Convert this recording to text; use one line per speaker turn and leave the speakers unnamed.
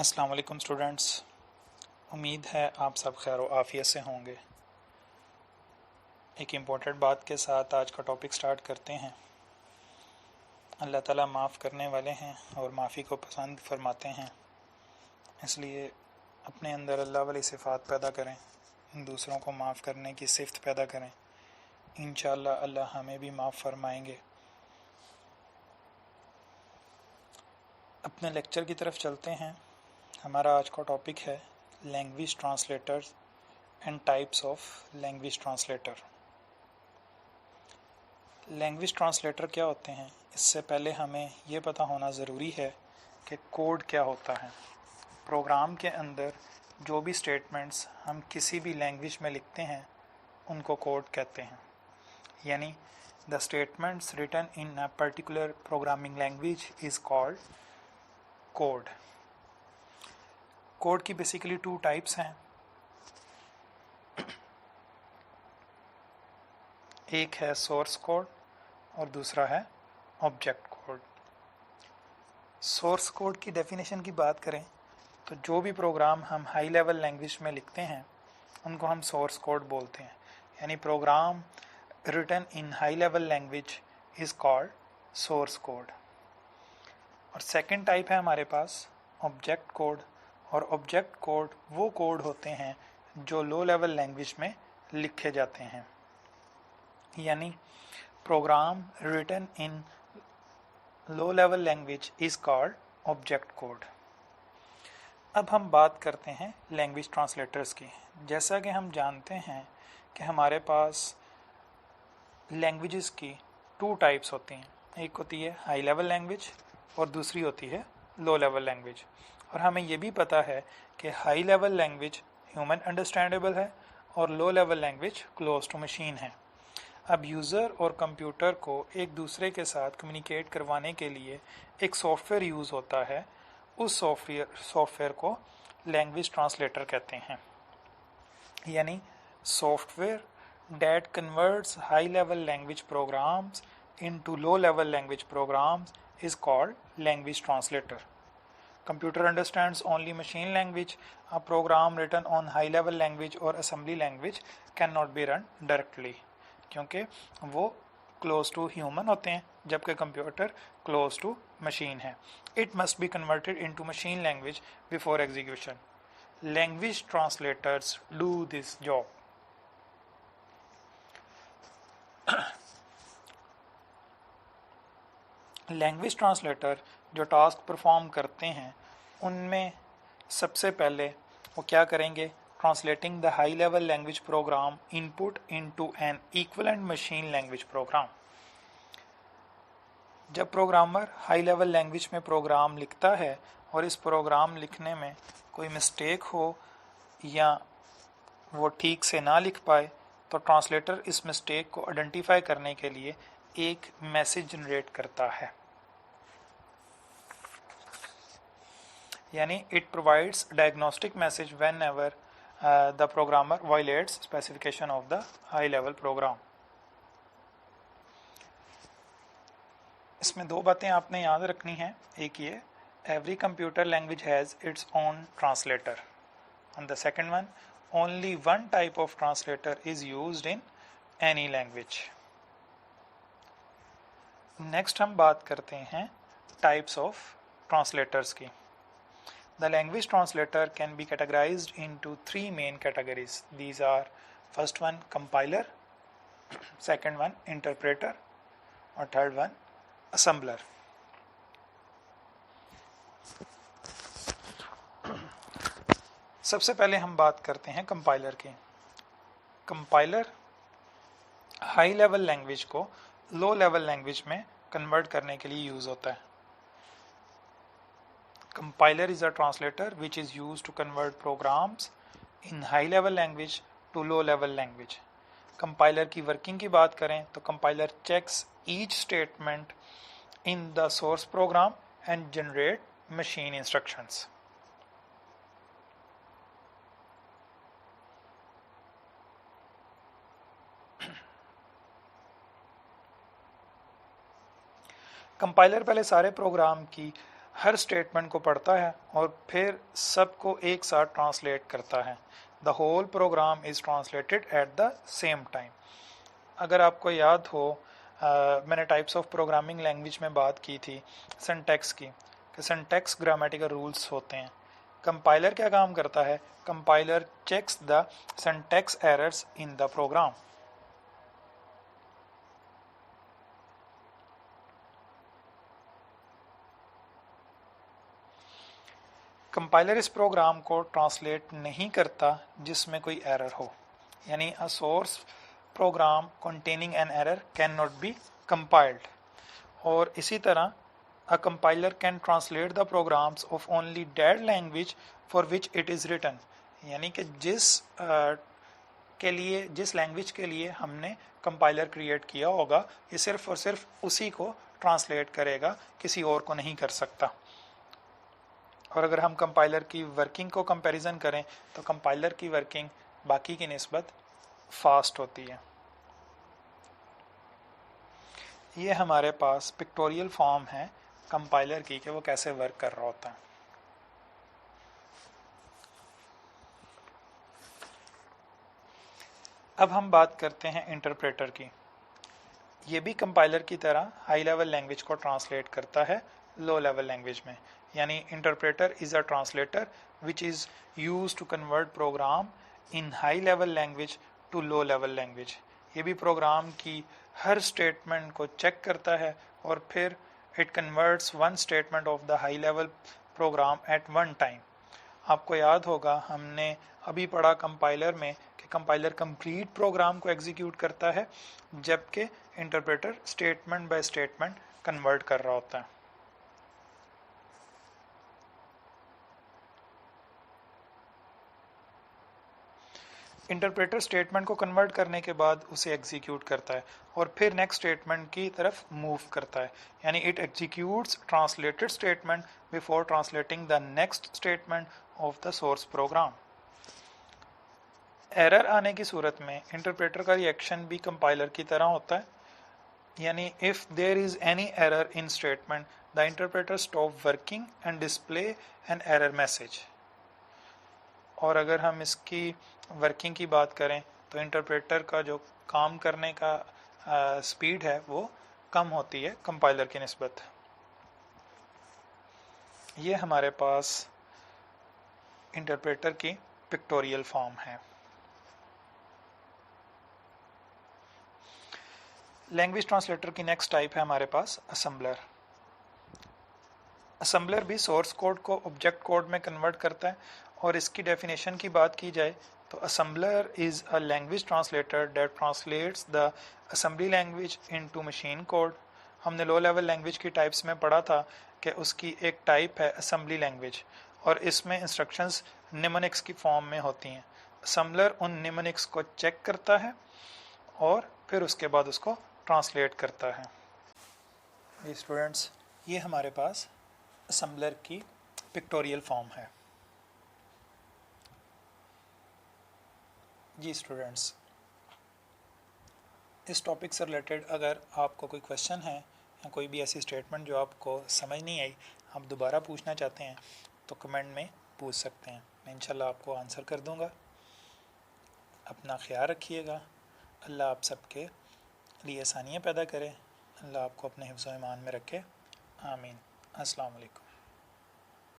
अस्सलाम वालेकुम स्टूडेंट्स। उम्मीद है आप सब खैर व आफ़ियत से होंगे। एक इम्पोर्टेंट बात के साथ आज का टॉपिक स्टार्ट करते हैं। अल्लाह ताला माफ़ करने वाले हैं और माफ़ी को पसंद फरमाते हैं, इसलिए अपने अंदर अल्लाह वाली सिफ़ात पैदा करें, दूसरों को माफ़ करने की सिफ़त पैदा करें। इंशाअल्लाह अल्लाह हमें भी माफ़ फरमाएंगे। अपने लेक्चर की तरफ चलते हैं। हमारा आज का टॉपिक है language translators and types of language translator. Language translator क्या होते हैं, इससे पहले हमें ये पता होना ज़रूरी है कि कोड क्या होता है। प्रोग्राम के अंदर जो भी स्टेटमेंट्स हम किसी भी लैंग्वेज में लिखते हैं उनको कोड कहते हैं। यानी the statements written in a particular programming language is called code. Code की बेसिकली टू टाइप्स हैं। एक है सोर्स कोड और दूसरा है ऑब्जेक्ट कोड। सोर्स कोड की डेफिनेशन की बात करें तो जो भी प्रोग्राम हम हाई लेवल लैंग्वेज में लिखते हैं उनको हम सोर्स कोड बोलते हैं। यानी program written in high level language is called source code. और सेकंड टाइप है हमारे पास ऑब्जेक्ट कोड। और ऑब्जेक्ट कोड वो कोड होते हैं जो लो लेवल लैंग्वेज में लिखे जाते हैं। यानी program written in low level language is called object code. अब हम बात करते हैं लैंग्वेज ट्रांसलेटर्स की। जैसा कि हम जानते हैं कि हमारे पास लैंग्वेजेस की टू टाइप्स होती हैं। एक होती है हाई लेवल लैंग्वेज और दूसरी होती है लो लेवल लैंग्वेज। और हमें ये भी पता है कि high level language human understandable है और low level language close to machine है। अब यूज़र और कंप्यूटर को एक दूसरे के साथ कम्युनिकेट करवाने के लिए एक सॉफ्टवेयर यूज़ होता है। उस सॉफ्टवेयर को लैंग्वेज ट्रांसलेटर कहते हैं। यानी software that converts high level language programs into low level language programs is called language translator. Computer understands only machine language. A program written on high level language or assembly language cannot be run directly, क्योंकि वो close to human होते हैं जबकि computer close to machine है। It must be converted into machine language before execution. Language translators do this job. Language translator जो task perform करते हैं उनमें सबसे पहले वो क्या करेंगे, translating the high level language program input into an equivalent machine language program. जब प्रोग्रामर हाई लेवल लैंग्वेज में प्रोग्राम लिखता है और इस प्रोग्राम लिखने में कोई मिस्टेक हो या वो ठीक से ना लिख पाए तो ट्रांसलेटर इस मिस्टेक को आइडेंटिफाई करने के लिए एक मैसेज जनरेट करता है। यानी it provides diagnostic message whenever the programmer violates specification of the high level program. इसमें दो बातें आपने याद रखनी है। एक ये, every computer language has its own translator, and the second one, only one type of translator is used in any language. Next हम बात करते हैं टाइप्स ऑफ ट्रांसलेटर्स की। The language translator can be categorized into three main categories. These are first one compiler, second one interpreter, और third one assembler. सबसे पहले हम बात करते हैं कंपाइलर की। कंपाइलर हाई लेवल लैंग्वेज को लो लेवल लैंग्वेज में कन्वर्ट करने के लिए यूज़ होता है। Compiler is a translator which is used to convert programs in high level language to low level language. Compiler की वर्किंग की बात करें तो compiler checks each statement in the source program and generate machine instructions. Compiler पहले सारे programme की हर statement को पढ़ता है और फिर सबको एक साथ ट्रांसलेट करता है। The whole program is translated at the same time. अगर आपको याद हो, मैंने टाइप्स ऑफ प्रोग्रामिंग लैंग्वेज में बात की थी सिंटैक्स की, कि सिंटैक्स ग्रामेटिकल रूल्स होते हैं। कंपाइलर क्या काम करता है? Compiler checks the syntax errors in the program. Compiler इस प्रोग्राम को ट्रांसलेट नहीं करता जिसमें कोई एरर हो, यानी a source program containing an error cannot be compiled। और इसी तरह a compiler can translate the programs of only that language for which it is written, यानी कि जिस लैंग्वेज के लिए हमने कंपाइलर क्रिएट किया होगा, ये सिर्फ और सिर्फ उसी को ट्रांसलेट करेगा, किसी और को नहीं कर सकता। और अगर हम कंपाइलर की वर्किंग को कंपैरिजन करें तो कंपाइलर की वर्किंग बाकी की निस्बत फास्ट होती है। ये हमारे पास पिक्टोरियल फॉर्म है कंपाइलर की कि वो कैसे वर्क कर रहा होता है। अब हम बात करते हैं इंटरप्रेटर की। ये भी कंपाइलर की तरह हाई लेवल लैंग्वेज को ट्रांसलेट करता है लो लेवल लैंग्वेज में, यानी interpreter is a translator which is use to convert program in high level language to low level language. ये भी प्रोग्राम की हर स्टेटमेंट को चेक करता है और फिर it converts one statement of the high level program at one time. आपको याद होगा, हमने अभी पढ़ा कंपाइलर में कि कंपाइलर कंप्लीट प्रोग्राम को एग्जीक्यूट करता है, जबकि interpreter statement by statement convert कर रहा होता है। इंटरप्रेटर स्टेटमेंट को कन्वर्ट करने के बाद उसे एग्जीक्यूट करता है और फिर नेक्स्ट स्टेटमेंट की तरफ मूव करता है, यानी it executes translated statement before translating the next statement of the source program. Error आने की सूरत में इंटरप्रेटर का रिएक्शन भी कंपाइलर की तरह होता है, यानी if there is any error in statement the interpreter stop working and display an error message. और अगर हम इसकी वर्किंग की बात करें तो इंटरप्रेटर का जो काम करने का स्पीड है वो कम होती है कंपाइलर की निस्बत। ये हमारे पास इंटरप्रेटर की पिक्टोरियल फॉर्म है। लैंग्वेज ट्रांसलेटर की नेक्स्ट टाइप है हमारे पास असेंबलर। असेंबलर भी सोर्स कोड को ऑब्जेक्ट कोड में कन्वर्ट करता है, और इसकी डेफिनेशन की बात की जाए तो assembler is a language translator that translates the assembly language into machine code. हमने लो लेवल लैंग्वेज की टाइप्स में पढ़ा था कि उसकी एक टाइप है असेंबली लैंग्वेज, और इसमें इंस्ट्रक्शंस निमोनिक्स की फॉर्म में होती हैं। असेंबलर उन निमोनिक्स को चेक करता है और फिर उसके बाद उसको ट्रांसलेट करता है। ये स्टूडेंट्स, ये हमारे पास असेंबलर की पिक्टोरियल फॉर्म है। जी स्टूडेंट्स, इस टॉपिक से रिलेटेड अगर आपको कोई क्वेश्चन है या कोई भी ऐसी स्टेटमेंट जो आपको समझ नहीं आई, आप दोबारा पूछना चाहते हैं तो कमेंट में पूछ सकते हैं, मैं इंशाल्लाह आपको आंसर कर दूंगा। अपना ख्याल रखिएगा। अल्लाह आप सबके लिए आसानियाँ पैदा करे। अल्लाह आपको अपने हिफ्ज़-ओ-ईमान में रखे। आमीन। अस्सलाम वालेकुम।